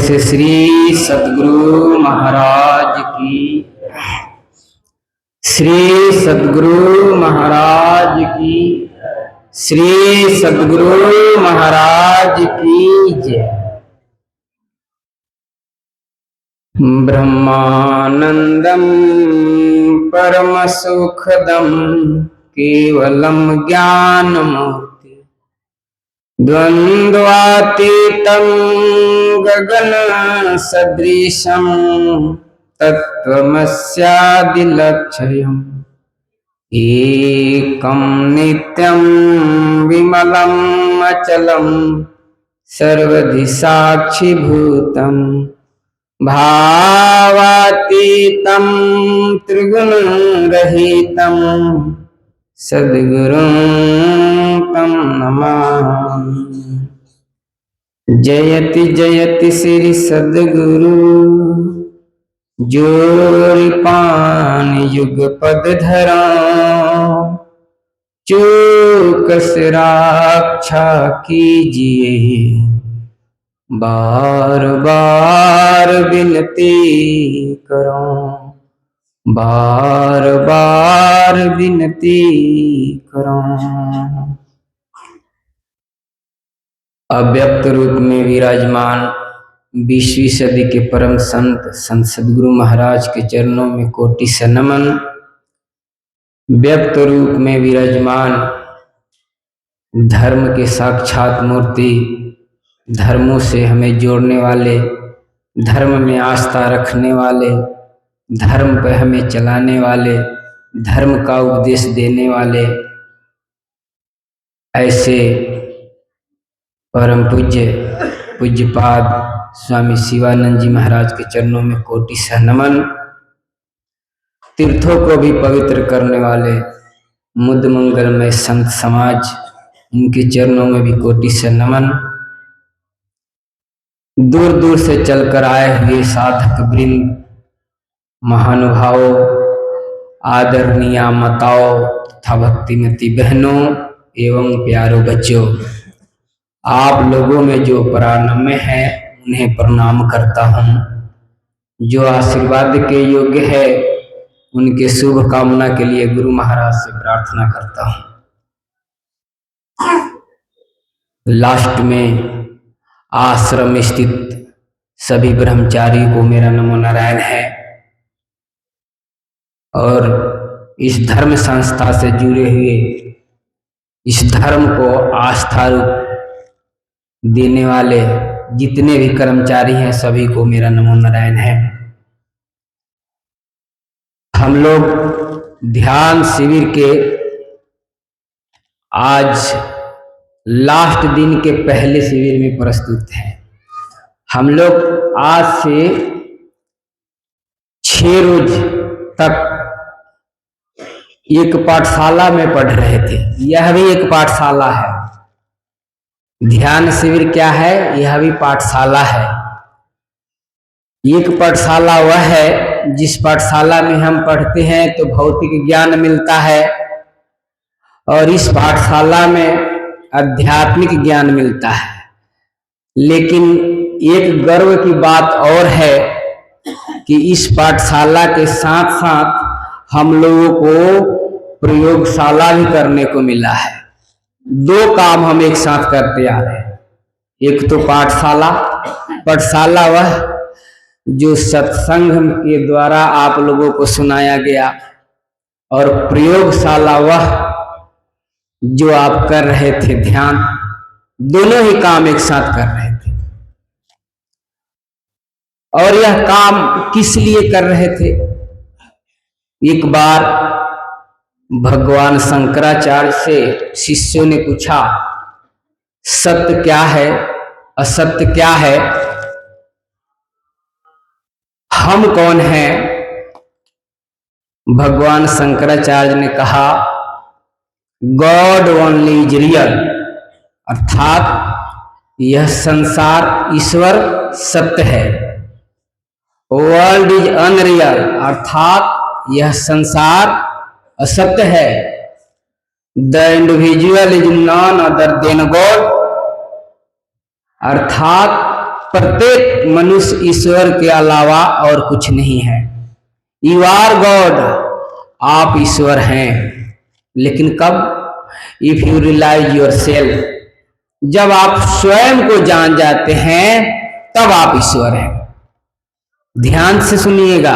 से श्री सद्गुरु महाराज की, श्री सद्गुरु महाराज की, श्री सद्गुरु महाराज की जय। ब्रह्मानंदं परम सुखदं केवलं ज्ञानमूर्ति द्वंद्वातीतं गगन सदृशं तत्त्वमस्यादिलक्ष्यम् एकं नित्यं विमलम् अचलं सर्वधि साक्षिभूतम् भावातीतं त्रिगुणरहितं सद्गुरुं तं नमामि। जयति जयति श्री सद्गुरु जोरिपान युगपद धरा चूकस रक्षा कीजिए बार बार विनती करो, बार बार विनती करो। अव्यक्त रूप में विराजमान 20वीं सदी के परम संत संत सद्गुरु महाराज के चरणों में कोटि से नमन। व्यक्त रूप में विराजमान धर्म के साक्षात मूर्ति, धर्मों से हमें जोड़ने वाले, धर्म में आस्था रखने वाले, धर्म पर हमें चलाने वाले, धर्म का उपदेश देने वाले ऐसे परम पूज्यपाद स्वामी शिवानंद जी महाराज के चरणों में कोटि से नमन। तीर्थों को भी पवित्र करने वाले मुद मंगलमय संत समाज, इनके चरणों में भी कोटि से नमन। दूर दूर से चलकर आए हुए साधक वृंद, महानुभावों, आदरणीय माताओं तथा भक्तिमती बहनों एवं प्यारों बच्चों, आप लोगों में जो परानम्य है उन्हें प्रणाम करता हूँ। जो आशीर्वाद के योग्य है उनके शुभ कामना के लिए गुरु महाराज से प्रार्थना करता हूँ। लास्ट में आश्रम स्थित सभी ब्रह्मचारियों को मेरा नमो नारायण है और इस धर्म संस्था से जुड़े हुए, इस धर्म को आस्था रूप देने वाले जितने भी कर्मचारी हैं सभी को मेरा नमो नारायण है। हम लोग ध्यान शिविर के आज लास्ट दिन के पहले शिविर में प्रस्तुत हैं। हम लोग आज से 6 रोज तक एक पाठशाला में पढ़ रहे थे। यह भी एक पाठशाला है। ध्यान शिविर क्या है? यह भी पाठशाला है। एक पाठशाला वह है जिस पाठशाला में हम पढ़ते हैं तो भौतिक ज्ञान मिलता है और इस पाठशाला में आध्यात्मिक ज्ञान मिलता है। लेकिन एक गर्व की बात और है कि इस पाठशाला के साथ साथ हम लोगों को प्रयोगशाला भी करने को मिला है। 2 काम हम एक साथ करते आ रहे हैं। एक तो पाठशाला वह जो सत्संग के द्वारा आप लोगों को सुनाया गया, और प्रयोगशाला वह जो आप कर रहे थे ध्यान। दोनों ही काम एक साथ कर रहे थे। और यह काम किस लिए कर रहे थे? एक बार भगवान शंकराचार्य से शिष्यों ने पूछा, सत्य क्या है, असत्य क्या है, हम कौन हैं? भगवान शंकराचार्य ने कहा, गॉड ओनली इज रियल, अर्थात यह संसार ईश्वर सत्य है। वर्ल्ड इज अनरियल, अर्थात यह संसार असत्य है। The individual is none other than God, अर्थात प्रत्येक मनुष्य ईश्वर के अलावा और कुछ नहीं है। यू आर गॉड, आप ईश्वर हैं। लेकिन कब? If you realise yourself, जब आप स्वयं को जान जाते हैं तब आप ईश्वर हैं। ध्यान से सुनिएगा,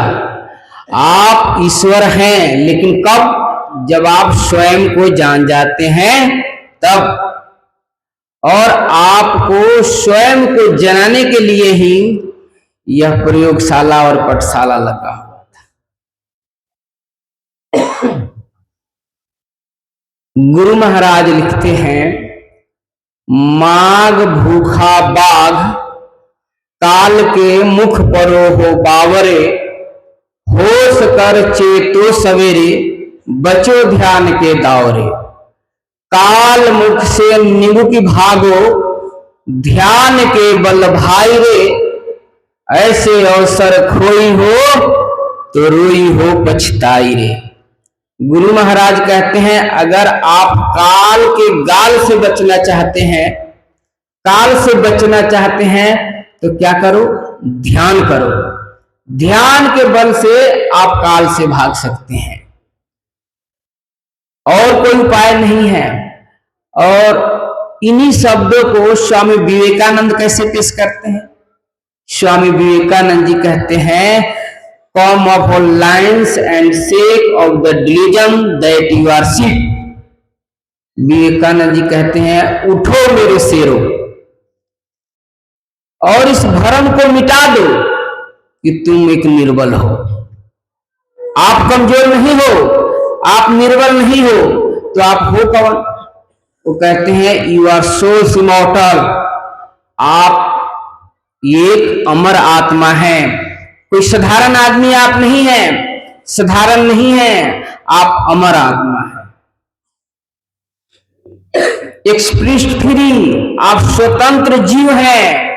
आप ईश्वर हैं, लेकिन कब? जब आप स्वयं को जान जाते हैं तब। और आपको स्वयं को जानने के लिए ही यह प्रयोगशाला और पाठशाला लगा हुआ था। गुरु महाराज लिखते हैं, माग भूखा बाघ काल के मुख परो हो बावरे, होश कर चेतो सवेरे बचो ध्यान के दावरे। काल मुख से निमुख भागो ध्यान के बल भाई रे, ऐसे अवसर खोई हो तो रोई हो पछताई रे। गुरु महाराज कहते हैं, अगर आप काल के गाल से बचना चाहते हैं, काल से बचना चाहते हैं तो क्या करो? ध्यान करो। ध्यान के बल से आप काल से भाग सकते हैं, और कोई उपाय नहीं है। और इन्हीं शब्दों को स्वामी विवेकानंद कैसे पेश करते हैं? स्वामी विवेकानंद जी कहते हैं, come off all lions and shake off the delusion that you are sick. Vivekananda ji कहते हैं, उठो मेरे शेरों और इस भ्रम को मिटा दो कि तुम एक निर्बल हो। आप कमजोर नहीं हो, आप निर्बल नहीं हो, तो आप हो कौन? वो कहते हैं, यू आर सोल्स इमॉर्टल, आप एक अमर आत्मा है। कोई साधारण आदमी आप नहीं है, साधारण नहीं है, आप अमर आत्मा है। एक्सप्रेस्ड फ्री, आप स्वतंत्र जीव हैं।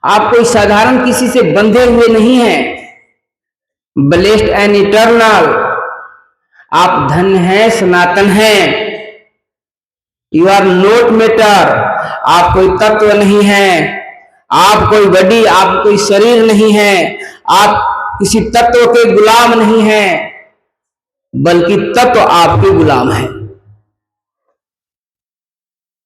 आप कोई साधारण किसी से बंधे हुए नहीं हैं। ब्लेस्ड एंड इटर्नल, आप धन्य हैं, सनातन हैं। यू आर नॉट मैटर, आप कोई तत्व नहीं है, आप कोई बॉडी, आप कोई शरीर नहीं है, आप किसी तत्व के गुलाम नहीं हैं, बल्कि तत्व आपके गुलाम है।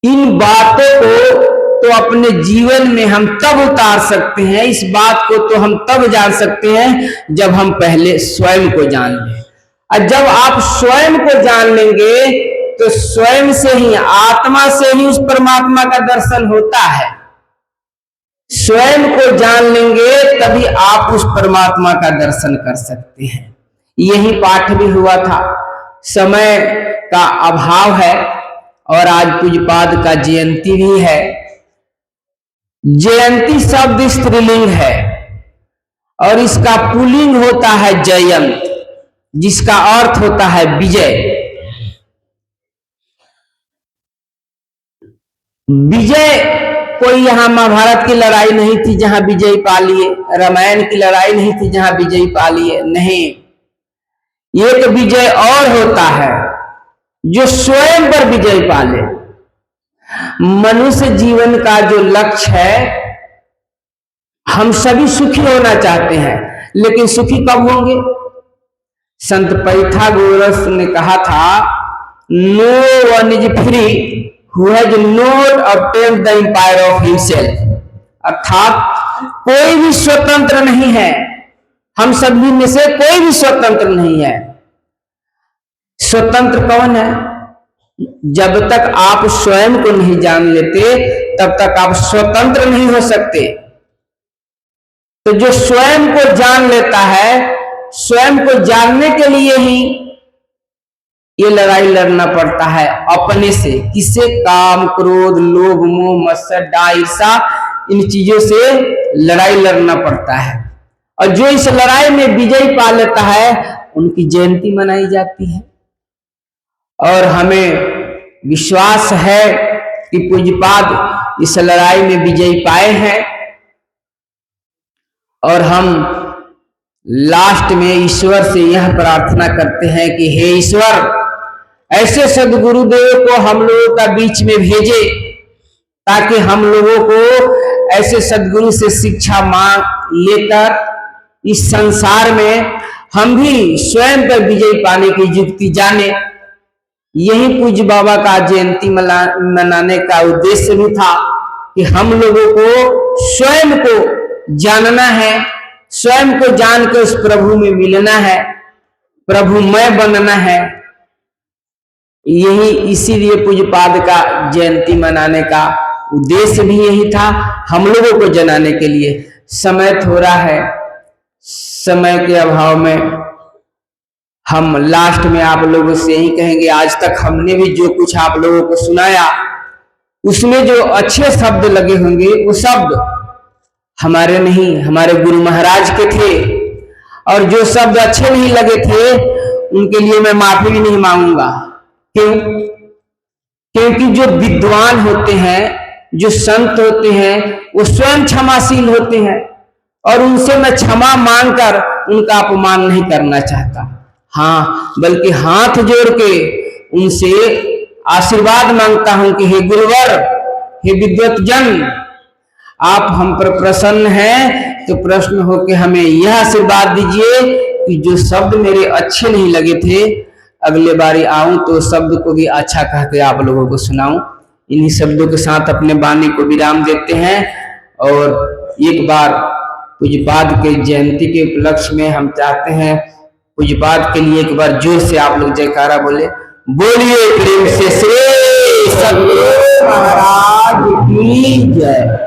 इन बातों को तो अपने जीवन में हम तब उतार सकते हैं, इस बात को तो हम तब जान सकते हैं जब हम पहले स्वयं को जान लें। और जब आप स्वयं को जान लेंगे तो स्वयं से ही, आत्मा से ही उस परमात्मा का दर्शन होता है। स्वयं को जान लेंगे तभी आप उस परमात्मा का दर्शन कर सकते हैं। यही पाठ भी हुआ था। समय का अभाव है और आज पूज्यपाद का जयंती भी है। जयंती शब्द स्त्रीलिंग है और इसका पुल्लिंग होता है जयंत, जिसका अर्थ होता है विजय। विजय कोई यहां महाभारत की लड़ाई नहीं थी जहां विजय पा लिए, रामायण की लड़ाई नहीं थी जहां विजय पा लिए, नहीं। एक विजय और होता है जो स्वयं पर विजय पा ले। मनुष्य जीवन का जो लक्ष्य है, हम सभी सुखी होना चाहते हैं, लेकिन सुखी कब होंगे? संत पाइथागोरस ने कहा था, no one is free who has not obtained the empire of himself। अर्थात कोई भी स्वतंत्र नहीं है, हम सभी में से कोई भी स्वतंत्र नहीं है। स्वतंत्र कौन है? जब तक आप स्वयं को नहीं जान लेते तब तक आप स्वतंत्र नहीं हो सकते। तो जो स्वयं को जान लेता है, स्वयं को जानने के लिए ही ये लड़ाई लड़ना पड़ता है अपने से। किससे? काम, क्रोध, लोभ, मोह, मत्सर, ईर्ष्या, इन चीजों से लड़ाई लड़ना पड़ता है। और जो इस लड़ाई में विजय पा लेता है, उनकी जयंती मनाई जाती है। और हमें विश्वास है कि पूज्यपाद इस लड़ाई में विजय पाए हैं। और हम लास्ट में ईश्वर से यह प्रार्थना करते हैं कि हे ईश्वर, ऐसे सदगुरुदेव को हम लोगों का बीच में भेजे ताकि हम लोगों को ऐसे सदगुरु से शिक्षा मांग लेकर इस संसार में हम भी स्वयं पर विजय पाने की युक्ति जाने। यही पूज्य बाबा का जयंती मनाने का उद्देश्य भी था कि हम लोगों को स्वयं को जानना है, स्वयं को जान के उस प्रभु में मिलना है, प्रभुमय बनना है। यही इसीलिए पूज्यपाद का जयंती मनाने का उद्देश्य भी यही था, हम लोगों को जनाने के लिए। समय थोड़ा है, समय के अभाव में हम लास्ट में आप लोगों से यही कहेंगे, आज तक हमने भी जो कुछ आप लोगों को सुनाया उसमें जो अच्छे शब्द लगे होंगे वो शब्द हमारे नहीं, हमारे गुरु महाराज के थे। और जो शब्द अच्छे नहीं लगे थे उनके लिए मैं माफी भी नहीं मांगूंगा। क्यों? क्योंकि जो विद्वान होते हैं, जो संत होते हैं, वो स्वयं क्षमाशील होते हैं और उनसे मैं क्षमा मांगकर उनका अपमान नहीं करना चाहता। हाँ, बल्कि हाथ जोड़ के उनसे आशीर्वाद मांगता हूं कि हे गुरुवर, हे विद्वत जन, आप हम पर प्रसन्न हैं तो प्रश्न हो के हमें यह आशीर्वाद दीजिए कि जो शब्द मेरे अच्छे नहीं लगे थे, अगले बारी आऊं तो शब्द को भी अच्छा कह के आप लोगों को सुनाऊं। इन्हीं शब्दों के साथ अपने वाणी को विराम देते हैं। और एक बार पूज्यपाद के जयंती के उपलक्ष्य में हम चाहते हैं पूज्यपाद के लिए एक बार जोर से आप लोग जयकारा बोले। बोलिए प्रेम से श्री सद्गुरु महाराज की जय।